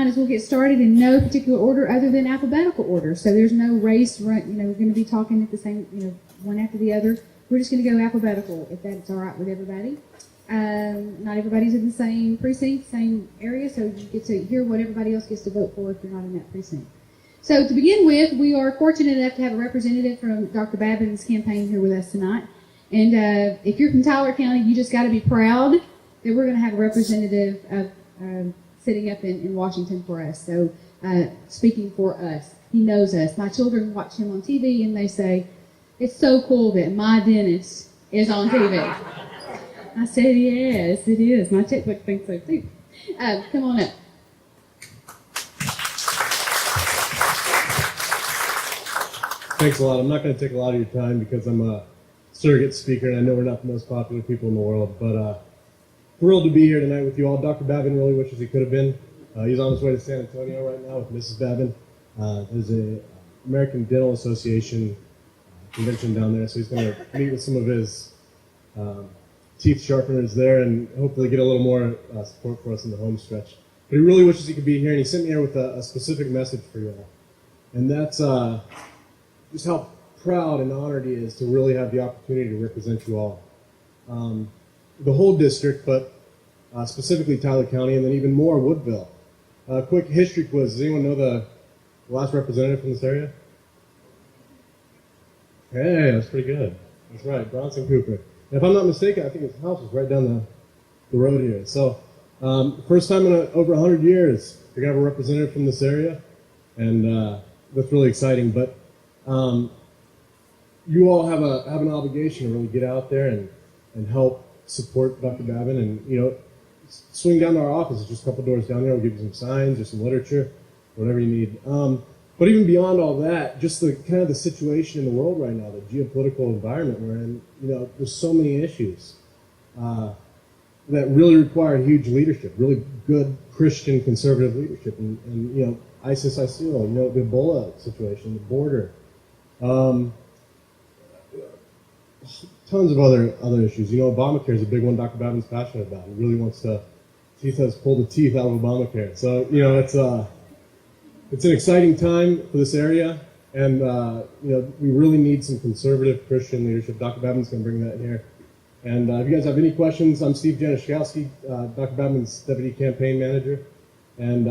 as well get started in no particular order other than alphabetical order. So there's no race, we're going to be talking at the same, one after the other. We're just going to go alphabetical, if that's all right with everybody. Not everybody's in the same precinct, same area, so you get to hear what everybody else gets to vote for if you're not in that precinct. So to begin with, we are fortunate enough to have a representative from Dr. Babin's campaign here with us tonight. And if you're from Tyler County, you just got to be proud that we're going to have a representative sitting up in Washington for us. So speaking for us, he knows us. My children watch him on TV and they say, "It's so cool that my dentist is on TV." I said, "Yes, it is. My checkbook thinks so too." Come on up. Thanks a lot. I'm not going to take a lot of your time because I'm a surrogate speaker, and I know we're not the most popular people in the world, but thrilled to be here tonight with you all. Dr. Babin really wishes he could have been. He's on his way to San Antonio right now with Mrs. Babin. There's a American Dental Association convention down there, so he's going to meet with some of his teeth sharpeners there and hopefully get a little more support for us in the home stretch. But he really wishes he could be here, and he sent me here with a specific message for you all. And that's just how proud and honored he is to really have the opportunity to represent you all. The whole district, but specifically Tyler County, and then even more Woodville. Quick history quiz. Does anyone know the last representative from this area? Hey, that's pretty good. That's right, Bronson Cooper. And if I'm not mistaken, I think his house is right down the road here. So, first time in over 100 years, we're going to have a representative from this area, and that's really exciting. But you all have an obligation to really get out there and help support Dr. Babin, and swing down to our office. It's just a couple doors down there. We'll give you some signs or some literature, whatever you need. But even beyond all that, just the kind of the situation in the world right now, the geopolitical environment we're in, there's so many issues that really require huge leadership, really good Christian conservative leadership, and ISIS, ISIL, the Ebola situation, the border. Tons of other issues. Obamacare is a big one Dr. Babin's passionate about. He really wants to, he says, pull the teeth out of Obamacare. So, it's an exciting time for this area, and, we really need some conservative Christian leadership. Dr. Babin's going to bring that here. And if you guys have any questions, I'm Steve Januszkowski, Dr. Babin's deputy campaign manager. And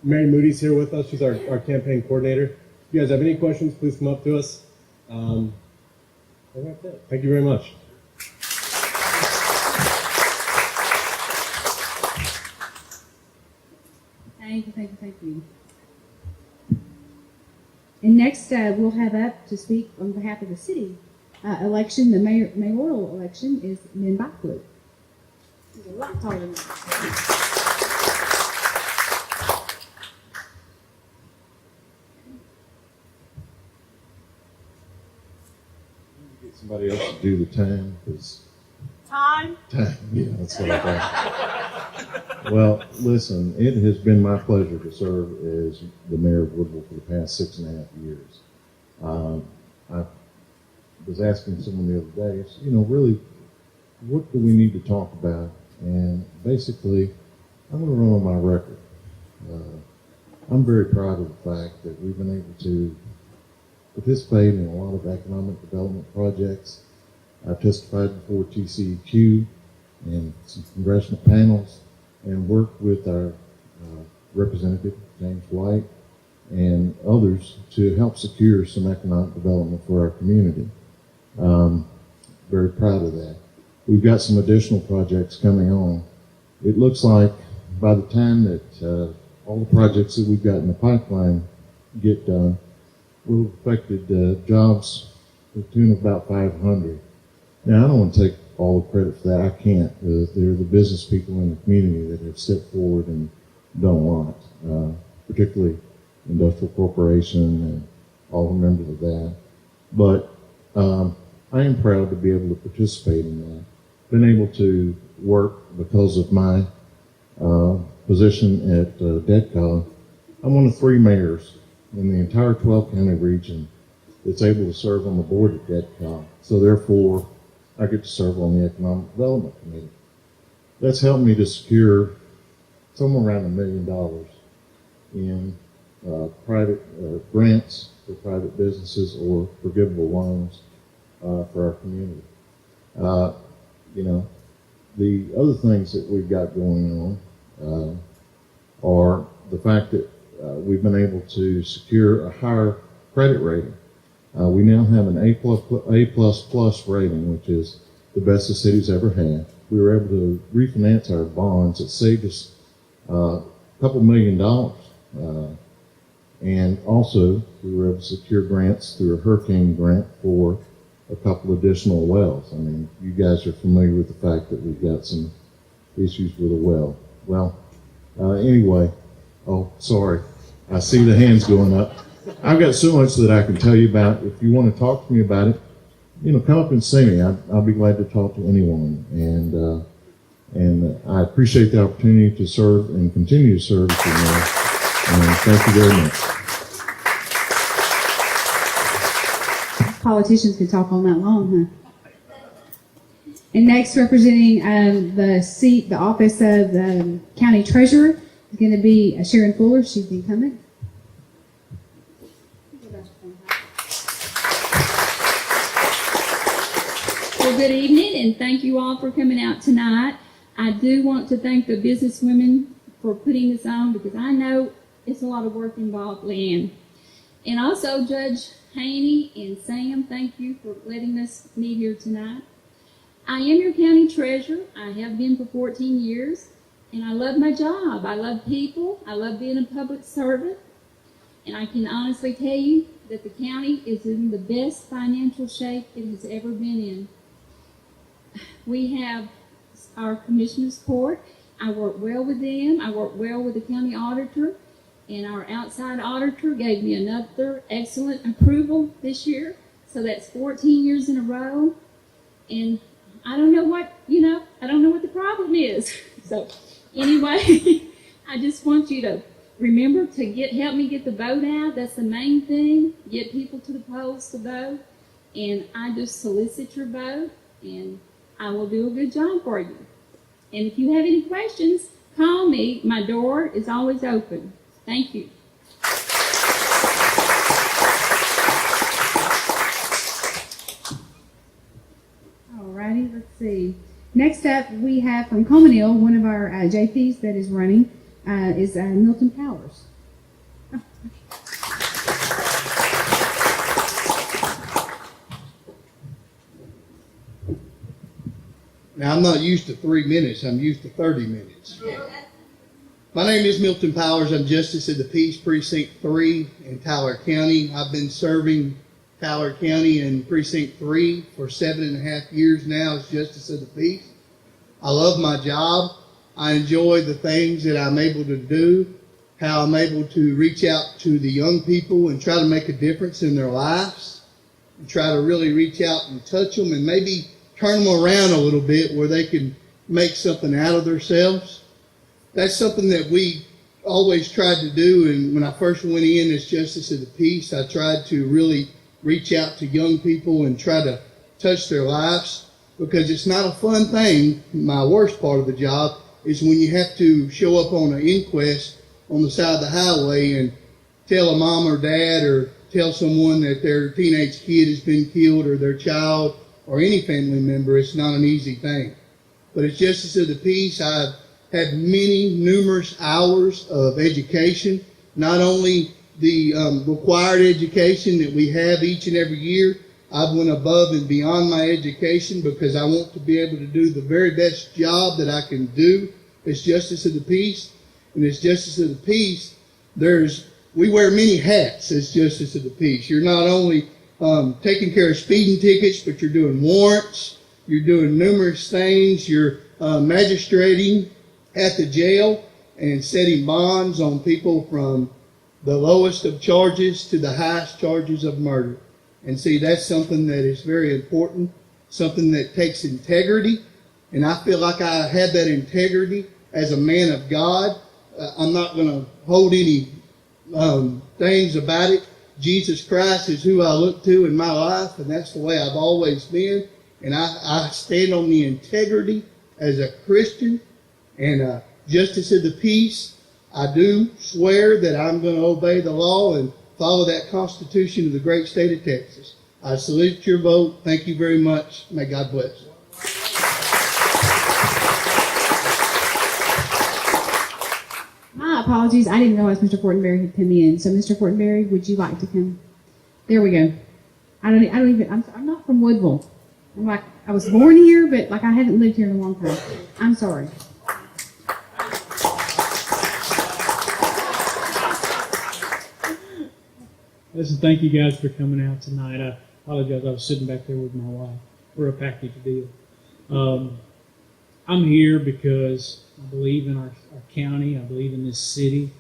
Mary Moody's here with us. She's our campaign coordinator. If you guys have any questions, please come up to us. Thank you very much. Thank you. And next, we'll have up to speak on behalf of the city election. The mayoral election is Min Baklu. He's a lot taller than that. Somebody else to do the time, because Time, yeah, that's what I thought. Well, listen, it has been my pleasure to serve as the mayor of Woodville for the past 6.5 years. I was asking someone the other day, I said, really, what do we need to talk about? And basically, I'm going to run on my record. I'm very proud of the fact that we've been able to participate in a lot of economic development projects. I've testified before TCEQ and some congressional panels and worked with our representative, James White, and others to help secure some economic development for our community. Very proud of that. We've got some additional projects coming on. It looks like by the time that all the projects that we've got in the pipeline get done, we'll have affected jobs to the tune of about 500. Now, I don't want to take all the credit for that. I can't. They're the business people in the community that have stepped forward and done a lot, particularly Industrial Corporation and all the members of that. But I am proud to be able to participate in that. Been able to work because of my position at DEDCOG. I'm one of 3 mayors in the entire 12-county region that's able to serve on the board at DEDCOG. So therefore, I get to serve on the Economic Development Committee. That's helped me to secure somewhere around $1 million in private grants for private businesses or forgivable loans for our community. You know, the other things that we've got going on are the fact that we've been able to secure a higher credit rating. We now have an A++ rating, which is the best the city's ever had. We were able to refinance our bonds. It saved us a couple $1 million. And also, we were able to secure grants through a hurricane grant for a couple additional wells. I mean, you guys are familiar with the fact that we've got some issues with a well. Well, anyway, oh, sorry. I see the hands going up. I've got so much that I can tell you about. If you want to talk to me about it, you know, come up and see me. I'll be glad to talk to anyone. And I appreciate the opportunity to serve and continue to serve as your mayor. And thank you very much. Politicians can talk all night long, huh? And next, representing the office of the county treasurer, is going to be Sharon Fuller. She's the incumbent. Well, good evening, and thank you all for coming out tonight. I do want to thank the businesswomen for putting this on, because I know it's a lot of work involved, Leanne. And also Judge Haney and Sam, thank you for letting us meet here tonight. I am your county treasurer. I have been for 14 years, and I love my job. I love people. I love being a public servant. And I can honestly tell you that the county is in the best financial shape it has ever been in. We have our commissioners court. I work well with them. I work well with the county auditor. And our outside auditor gave me another excellent approval this year. So that's 14 years in a row. And I don't know what the problem is. So anyway, I just want you to remember to help me get the vote out. That's the main thing. Get people to the polls to vote. And I just solicit your vote, and I will do a good job for you. And if you have any questions, call me. My door is always open. Thank you. Alrighty, let's see. Next up, we have from Cominale, one of our JPs that is running, is Milton Powers. Now, I'm not used to 3 minutes. I'm used to 30 minutes. My name is Milton Powers. I'm Justice of the Peace, Precinct 3 in Tyler County. I've been serving Tyler County in Precinct 3 for 7.5 years now as Justice of the Peace. I love my job. I enjoy the things that I'm able to do, how I'm able to reach out to the young people and try to make a difference in their lives, and try to really reach out and touch them and maybe turn them around a little bit where they can make something out of themselves. That's something that we always tried to do, and when I first went in as Justice of the Peace, I tried to really reach out to young people and try to touch their lives, because it's not a fun thing. My worst part of the job is when you have to show up on an inquest on the side of the highway and tell a mom or dad or tell someone that their teenage kid has been killed or their child or any family member. It's not an easy thing. But as Justice of the Peace, I've had numerous hours of education, not only the required education that we have each and every year. I've went above and beyond my education because I want to be able to do the very best job that I can do as Justice of the Peace. And as Justice of the Peace, we wear many hats as Justice of the Peace. You're not only taking care of speeding tickets, but you're doing warrants, you're doing numerous things, you're magistrating at the jail and setting bonds on people from the lowest of charges to the highest charges of murder. And see, that's something that is very important, something that takes integrity. And I feel like I have that integrity as a man of God. I'm not going to hold any things about it. Jesus Christ is who I look to in my life, and that's the way I've always been. And I stand on the integrity as a Christian and a Justice of the Peace. I do swear that I'm going to obey the law and follow that Constitution of the great state of Texas. I salute your vote. Thank you very much. May God bless. My apologies. I didn't realize Mr. Fortenberry had come in. So, Mr. Fortenberry, would you like to come? There we go. I don't even. I'm not from Woodville. I'm like, I was born here, but like I haven't lived here in a long time. I'm sorry. Listen, thank you guys for coming out tonight. I apologize. I was sitting back there with my wife. We're a package deal. I'm here because I believe in our county. I believe in this city.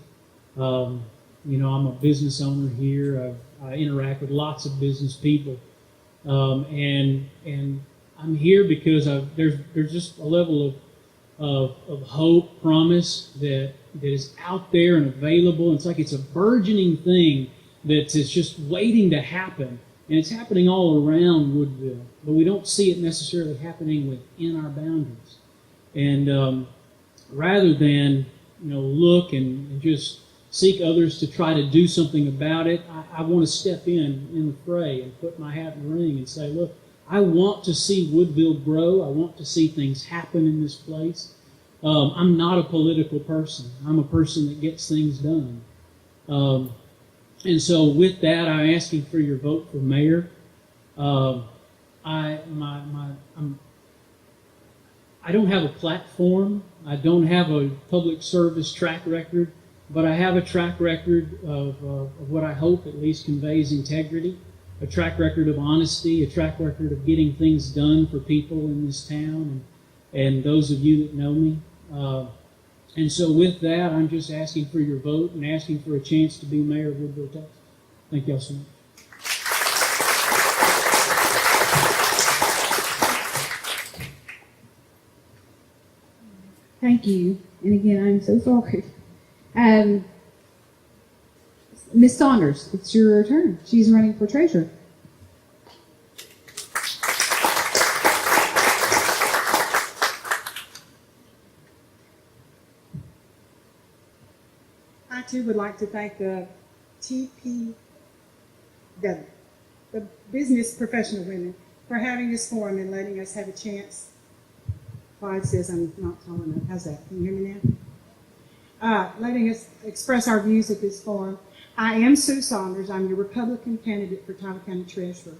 I'm a business owner here. I interact with lots of business people, and I'm here because there's just a level of hope, promise that is out there and available. It's like it's a burgeoning thing that is just waiting to happen, and it's happening all around Woodville, but we don't see it necessarily happening within our boundaries. And rather than look and just seek others to try to do something about it, I want to step in the fray and put my hat in the ring and say, look, I want to see Woodville grow. I want to see things happen in this place. I'm not a political person. I'm a person that gets things done. And so with that, I'm asking for your vote for mayor. I don't have a platform. I don't have a public service track record, but I have a track record of what I hope at least conveys integrity, a track record of honesty, a track record of getting things done for people in this town and those of you that know me. And so with that, I'm just asking for your vote and asking for a chance to be mayor of Woodville, Texas. Thank you all so much. Thank you. And again, I'm so sorry. Ms. Saunders, it's your turn. She's running for treasurer. I too would like to thank the TPW, the Business Professional Women, for having this forum and letting us have a chance. Clyde says I'm not tall enough. How's that? Can you hear me now? Letting us express our views at this forum. I am Sue Saunders. I'm your Republican candidate for Tyler County Treasurer.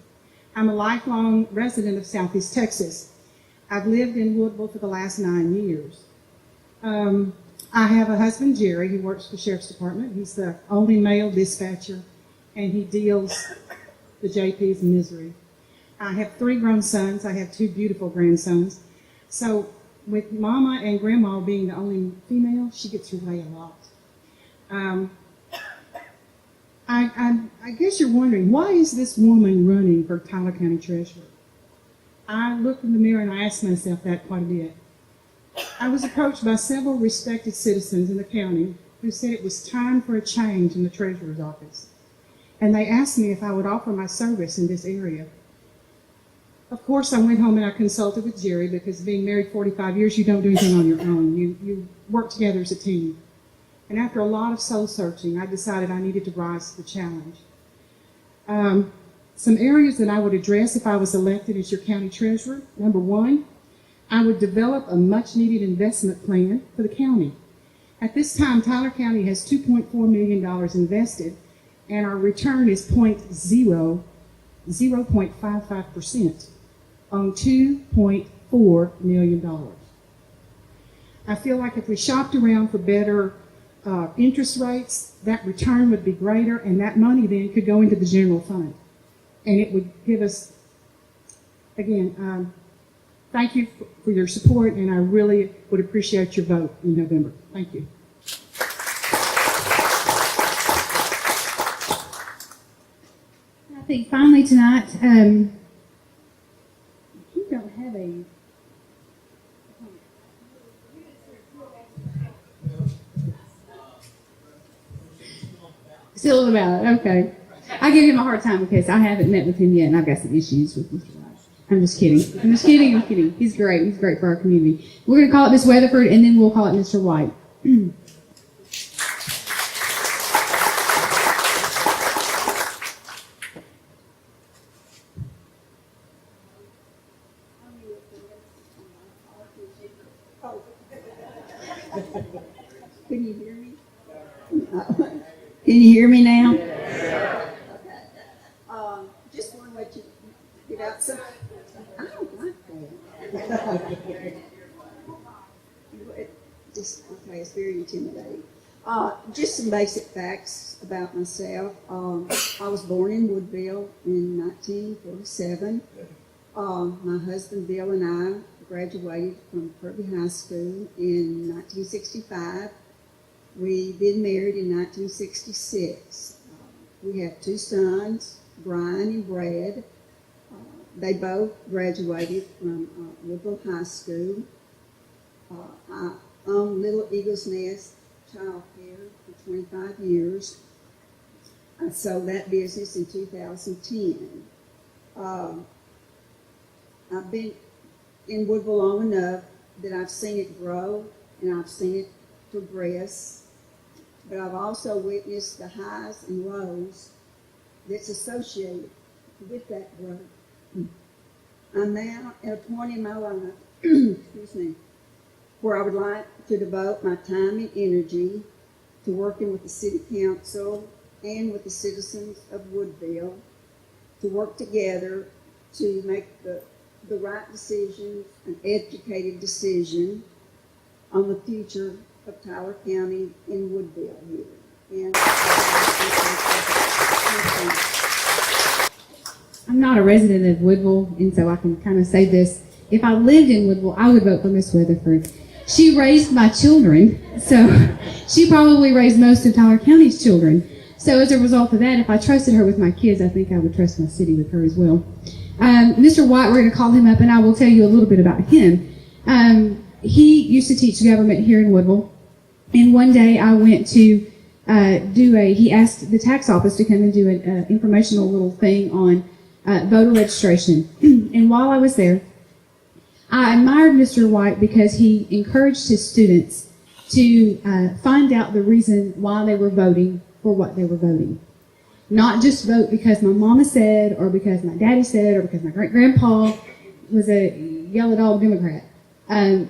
I'm a lifelong resident of Southeast Texas. I've lived in Woodville for the last 9 years. I have a husband, Jerry, who works for the Sheriff's Department. He's the only male dispatcher, and he deals the JP's in misery. I have 3 grown sons. I have 2 beautiful grandsons. So with Mama and Grandma being the only female, she gets her way a lot. I guess you're wondering, why is this woman running for Tyler County Treasurer? I looked in the mirror and I asked myself that quite a bit. I was approached by several respected citizens in the county who said it was time for a change in the treasurer's office. And they asked me if I would offer my service in this area. Of course, I went home and I consulted with Jerry, because being married 45 years, you don't do anything on your own. You work together as a team. And after a lot of soul searching, I decided I needed to rise to the challenge. Some areas that I would address if I was elected as your county treasurer. Number 1, I would develop a much-needed investment plan for the county. At this time, Tyler County has $2.4 million invested, and our return is 0.55% on $2.4 million. I feel like if we shopped around for better interest rates, that return would be greater, and that money then could go into the general fund. And it would give us, again, thank you for your support, and I really would appreciate your vote in November. Thank you. I think finally tonight, you don't have a... Still on the ballot, okay. I give him a hard time because I haven't met with him yet, and I've got some issues with Mr. White. I'm just kidding. I'm kidding. He's great. He's great for our community. We're going to call it Miss Weatherford, and then we'll call it Mr. White. Can you hear me now? Okay. Just want to let you get out some. I don't like that. Just, okay, it's very intimidating. Just some basic facts about myself. I was born in Woodville in 1947. My husband Bill and I graduated from Kirby High School in 1965. We've been married in 1966. We have two sons, Brian and Brad. They both graduated from Woodville High School. I owned Little Eagle's Nest Child Care for 25 years. I sold that business in 2010. I've been in Woodville long enough that I've seen it grow and I've seen it progress, but I've also witnessed the highs and lows that's associated with that growth. I'm now at a point in my life, excuse me, where I would like to devote my time and energy to working with the City Council and with the citizens of Woodville to work together to make the right decisions, an educated decision on the future of Tyler County and Woodville here. And I'm not a resident of Woodville, and so I can kind of say this. If I lived in Woodville, I would vote for Miss Weatherford. She raised my children, so she probably raised most of Tyler County's children. So as a result of that, if I trusted her with my kids, I think I would trust my city with her as well. Mr. White, we're going to call him up, and I will tell you a little bit about him. He used to teach government here in Woodville, and one day I went to he asked the tax office to come and do an informational little thing on voter registration. And while I was there, I admired Mr. White because he encouraged his students to find out the reason why they were voting for what they were voting. Not just vote because my mama said, or because my daddy said, or because my great-grandpa was a yellow dog Democrat.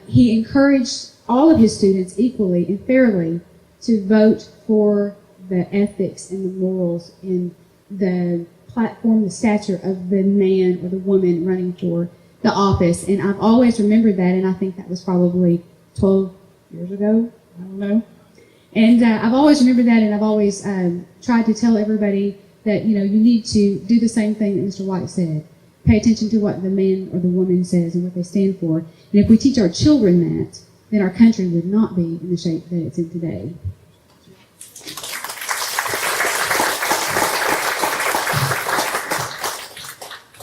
He encouraged all of his students equally and fairly to vote for the ethics and the morals and the platform, the stature of the man or the woman running for the office. And I've always remembered that, and I think that was probably 12 years ago. I don't know. And I've always remembered that, and I've always tried to tell everybody that, you need to do the same thing that Mr. White said. Pay attention to what the man or the woman says and what they stand for. And if we teach our children that, then our country would not be in the shape that it's in today.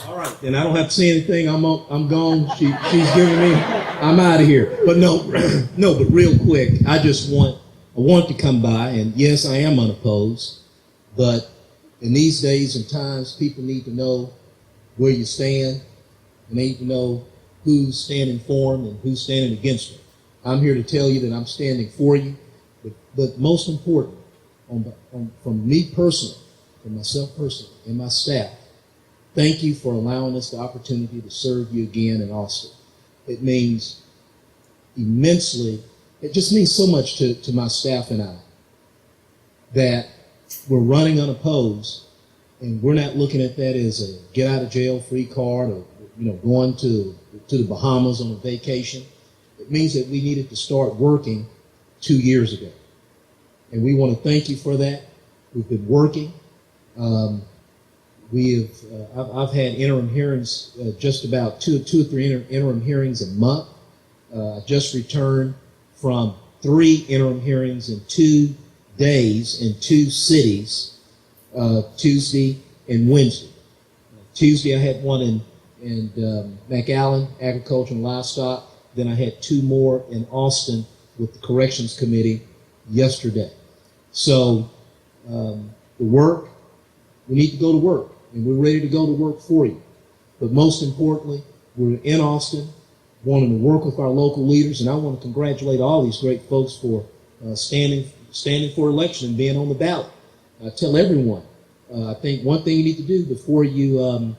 All right, then I don't have to say anything. I'm gone. She's giving me. I'm out of here. But no, but real quick, I want to come by, and yes, I am unopposed, but in these days and times, people need to know where you stand, and they need to know who's standing for them and who's standing against them. I'm here to tell you that I'm standing for you, but most important, from me personally, from myself personally, and my staff, thank you for allowing us the opportunity to serve you again in Austin. It means immensely. It just means so much to my staff and I that we're running unopposed, and we're not looking at that as a get out of jail free card or going to the Bahamas on a vacation. It means that we needed to start working 2 years ago, and we want to thank you for that. We've been working. I've had interim hearings, just about two or three interim hearings a month. I just returned from 3 interim hearings in 2 days in 2 cities, Tuesday and Wednesday. Tuesday I had one in McAllen, Agriculture and Livestock. Then I had 2 more in Austin with the Corrections Committee yesterday. So the work, we need to go to work, and we're ready to go to work for you. But most importantly, we're in Austin, wanting to work with our local leaders, and I want to congratulate all these great folks for standing for election and being on the ballot. I tell everyone, I think one thing you need to do before you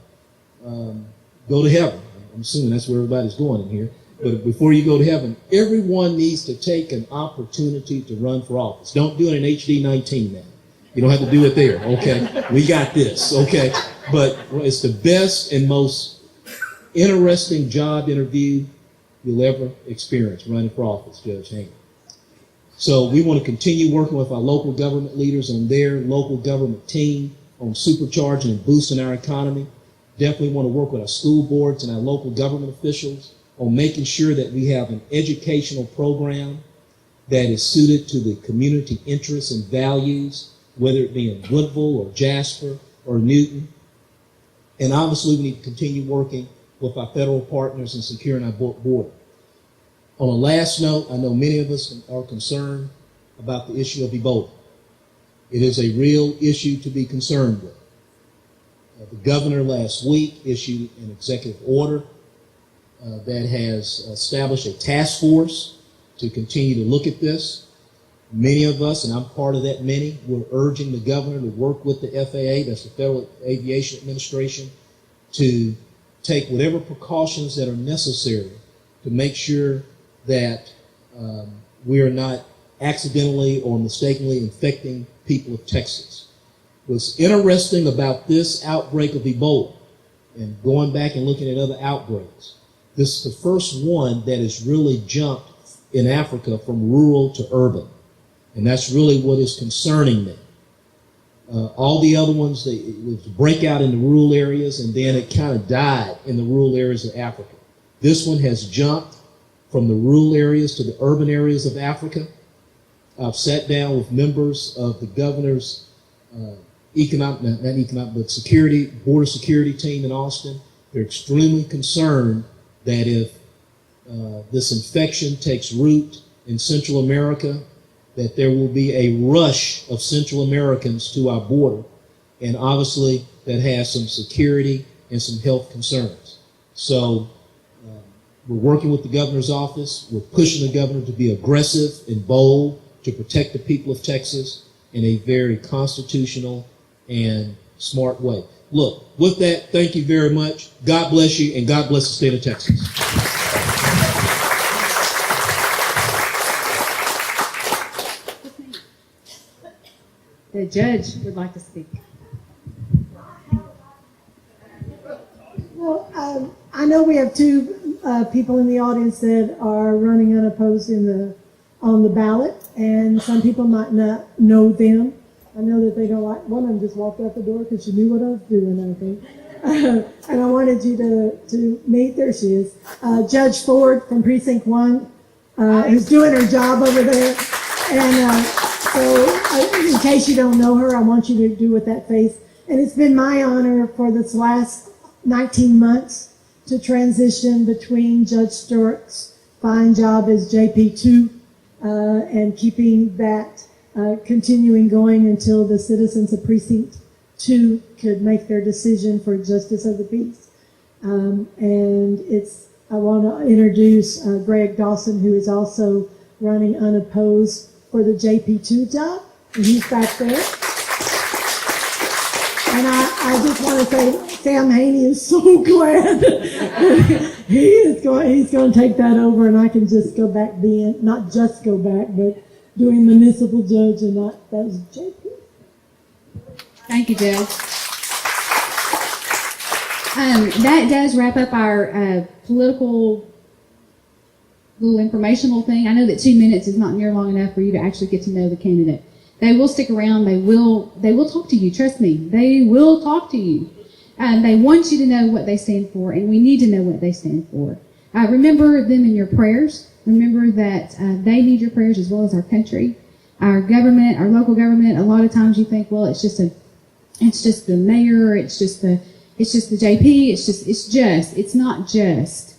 go to heaven, I'm assuming that's where everybody's going in here, but before you go to heaven, everyone needs to take an opportunity to run for office. Don't do it in HD 19 now. You don't have to do it there, okay? We got this, okay? But it's the best and most interesting job interview you'll ever experience, running for office, Judge Haynes. So we want to continue working with our local government leaders on their local government team on supercharging and boosting our economy. Definitely want to work with our school boards and our local government officials on making sure that we have an educational program that is suited to the community interests and values, whether it be in Woodville or Jasper or Newton. And obviously we need to continue working with our federal partners in securing our border. On a last note, I know many of us are concerned about the issue of Ebola. It is a real issue to be concerned with. The governor last week issued an executive order that has established a task force to continue to look at this. Many of us, and I'm part of that many, we're urging the governor to work with the FAA, that's the Federal Aviation Administration, to take whatever precautions that are necessary to make sure that we are not accidentally or mistakenly infecting people of Texas. What's interesting about this outbreak of Ebola, and going back and looking at other outbreaks, this is the first one that has really jumped in Africa from rural to urban. And that's really what is concerning me. All the other ones, it was a breakout in the rural areas, and then it kind of died in the rural areas of Africa. This one has jumped from the rural areas to the urban areas of Africa. I've sat down with members of the governor's border security team in Austin. They're extremely concerned that if this infection takes root in Central America, that there will be a rush of Central Americans to our border, and obviously that has some security and some health concerns. So we're working with the governor's office. We're pushing the governor to be aggressive and bold to protect the people of Texas in a very constitutional and smart way. Look, with that, thank you very much. God bless you, and God bless the state of Texas. The judge would like to speak. Well, I know we have two people in the audience that are running unopposed on the ballot, and some people might not know them. I know that they don't like. One of them just walked out the door because she knew what I was doing, I think. And I wanted you to meet. There she is, Judge Ford from Precinct 1, who's doing her job over there. And so, in case you don't know her, I want you to do with that face. And it's been my honor for this last 19 months to transition between Judge Stewart's fine job as JP2 and keeping that continuing going until the citizens of Precinct 2 could make their decision for justice of the peace. And I want to introduce Greg Dawson, who is also running unopposed for the JP2 job, and he's back there. And I just want to say, Sam Haney is so glad he's going to take that over, and I can just go back not just go back, but doing municipal judge, and that was JP. Thank you, Judge. That does wrap up our political little informational thing. I know that 2 minutes is not near long enough for you to actually get to know the candidate. They will stick around. They will talk to you. Trust me. They will talk to you. They want you to know what they stand for, and we need to know what they stand for. Remember them in your prayers. Remember that they need your prayers as well as our country, our government, our local government. A lot of times you think, well, it's just the mayor, it's just the JP, it's not just.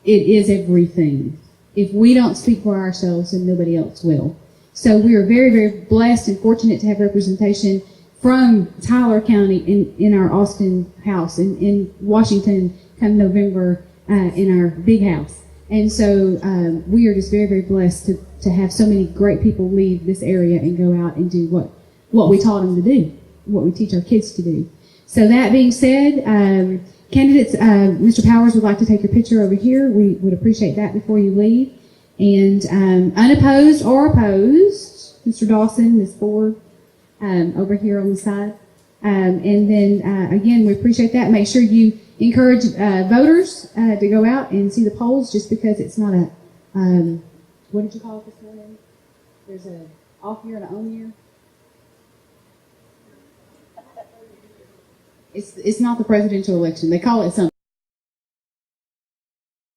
It is everything. If we don't speak for ourselves, then nobody else will. So we are very, very blessed and fortunate to have representation from Tyler County in our Austin house, in Washington come November in our big house. And so we are just very, very blessed to have so many great people leave this area and go out and do what we taught them to do, what we teach our kids to do. So that being said, Candidates, Mr. Powers would like to take your picture over here. We would appreciate that before you leave. And unopposed or opposed, Mr. Dawson, Ms. Ford, over here on the side. And then, again, we appreciate that. Make sure you encourage voters to go out and see the polls, just because it's not a, what did you call it this morning? There's a off year and an on year. It's not the presidential election. They call it something.